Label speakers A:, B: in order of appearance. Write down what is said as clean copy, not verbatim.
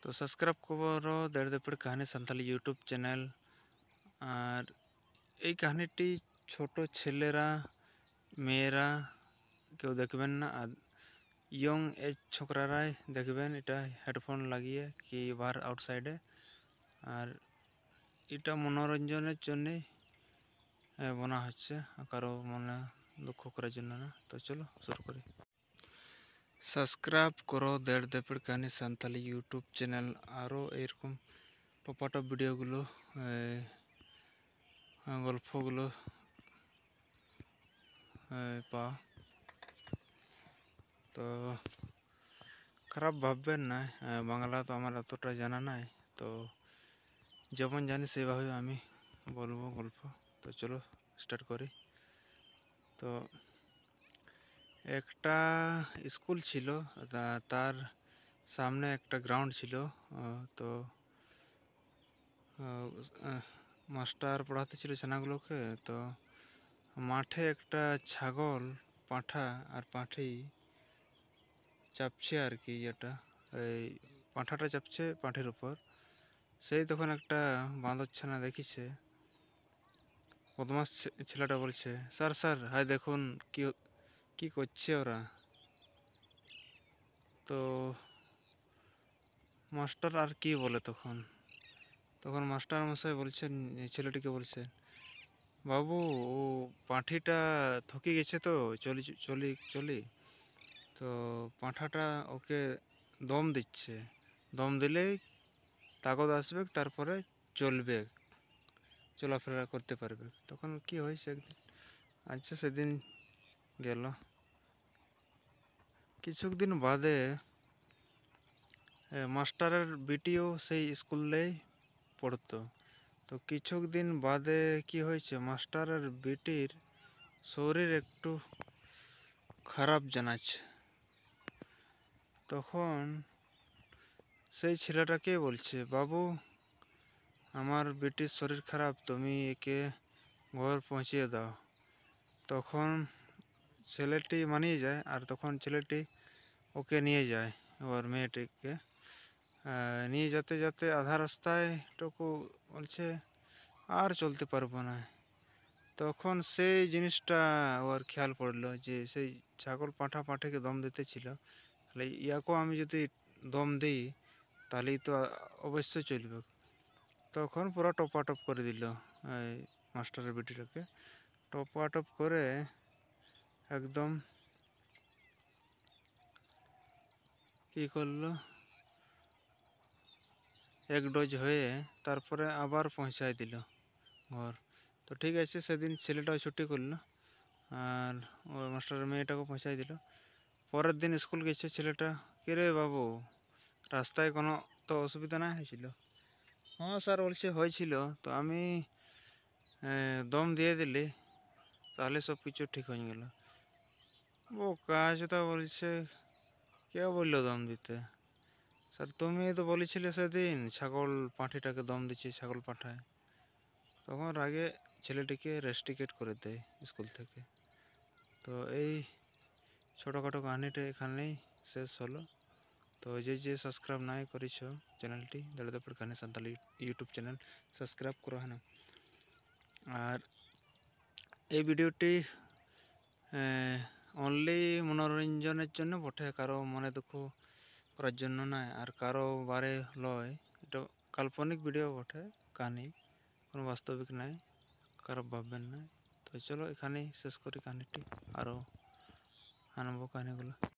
A: তো সাবস্ক্রাইব করো দেড় দেপের কাহিনী সান্তালি ইউটিউব চ্যানেল। আর এই কাহিনীটি ছোট ছেলেরা মেয়েরা কেউ দেখবেন না, আর ইয়ং এজ ছোকরারাই দেখবেন। এটা হেডফোন লাগিয়ে কি বার আউটসাইডে, আর এটা মনোরঞ্জনের জন্যে বানা হচ্ছে, কারো মনে দুঃখ করার জন্য না। তো চলো শুরু করি। সাবস্ক্রাইব করো দেড় দেপের কাহিনী সান্তালি ইউটিউব চ্যানেল। আরও এরকম টপাটপ ভিডিওগুলো, গল্পগুলো পাও। তো খারাপ ভাববেন না, বাংলা তো আমার এতটা জানা নাই, তো যেমন জানি সেইভাবে আমি বলবো গল্প। তো চলো স্টার্ট করি। তো একটা স্কুল ছিল, তার সামনে একটা গ্রাউন্ড ছিল। তো মাস্টার পড়াতে ছিল ছেনাগুলোকে। তো মাঠে একটা ছাগল, পাঁঠা আর পাঁঠি চাপছে আর কি, এটা এই পাঁঠাটা চাপছে পাঁঠির উপর। সেই তখন একটা বাঁদর ছানা দেখিছে। বদমাস ছেলেটা বলছে, স্যার স্যার হাই দেখুন কি কি করছে ওরা। তো মাস্টার আর কি বলে, তখন তখন মাস্টার মশাই বলছেন, ছেলেটিকে বলছে, বাবু ও পাঁঠিটা থকে গেছে, তো চলি চলি চলি। তো পাঁঠাটা ওকে দম দিচ্ছে, দম দিলেই তাগদ আসবে, তারপরে চলবে, চলাফেরা করতে পারবে। তখন কি হয়েছে একদিন, আচ্ছা সেদিন গেল। কিছুদিন বাদে মাস্টারের বিটিও সেই স্কুলেই পড়তো। তো কিছুদিন বাদে কি হয়েছে, মাস্টারের বিটির শরীর একটু খারাপ জানাচ্ছে। তখন সেই ছেলেটাকে বলছে, বাবু আমার বেটির শরীর খারাপ, তুমি একে ঘর পৌঁছিয়ে দাও। তখন ছেলেটি মানিয়ে যায়, আর তখন ছেলেটি ওকে নিয়ে যায়, ওর মেয়েটিকে নিয়ে যেতে যেতে আধা রাস্তায় টুকু বলছে আর চলতে পারবো না। তখন সেই জিনিসটা ওর খেয়াল পড়লো, যে সেই ছাগল পাঁঠা পাঁঠাকে দম দিতেছিল, তাহলে ইয়াকেও আমি যদি দম দিই তাহলেই তো অবশ্যই চলবে। তখন পুরো টপাটপ করে দিল এই মাস্টারের বেটিটাকে, টপাটপ করে একদম কি করলো, এক ডোজ হয়ে তারপরে আবার পৌঁছায় দিল ঘর। তো ঠিক আছে, সেদিন ছেলেটাও ছুটি করলো, আর ওই মাস্টারের মেয়েটাকেও পৌঁছাই দিল। পরের দিন স্কুল গেছে ছেলেটা, কিরে বাবু রাস্তায় কোনো তো অসুবিধা না হয়েছিল? হ্যাঁ স্যার বলছে হয়েছিল, তো আমি দম দিয়ে দিলি, তাহলে সব কিছু ঠিক হয়ে গেল। ও কাজ তো বলছে, কে বললো দম দিতে? স্যার তুমি তো বলেছিলে সেদিন ছাগল পাঁঠিটাকে দম দিচ্ছে, ছাগল পাঠায়। তখন আগে ছেলেটিকে রেস্ট্রিকেট করে দেয় স্কুল থেকে। তো এই ছোটোখাটো কাহিনিটা এখানেই শেষ হলো। তো যে সাবস্ক্রাইব নাই করেছ চ্যানেলটি দলিতপুর কাহিনী সান্তালি ইউটিউব চ্যানেল, সাবস্ক্রাইব করো হ্যাঁ। আর এই ভিডিওটি অনলি মনোরঞ্জনের জন্য বটে, কারো মনে দুঃখ করার জন্য নয়, আর কারো বারে লয়। এটা কাল্পনিক ভিডিও বটে, কাহিনী কোনো বাস্তবিক নাই, খারাপ ভাববেন না। তো চলো এখানেই শেষ করি কাহিনীটি, আরও আনবো কাহিনীগুলো।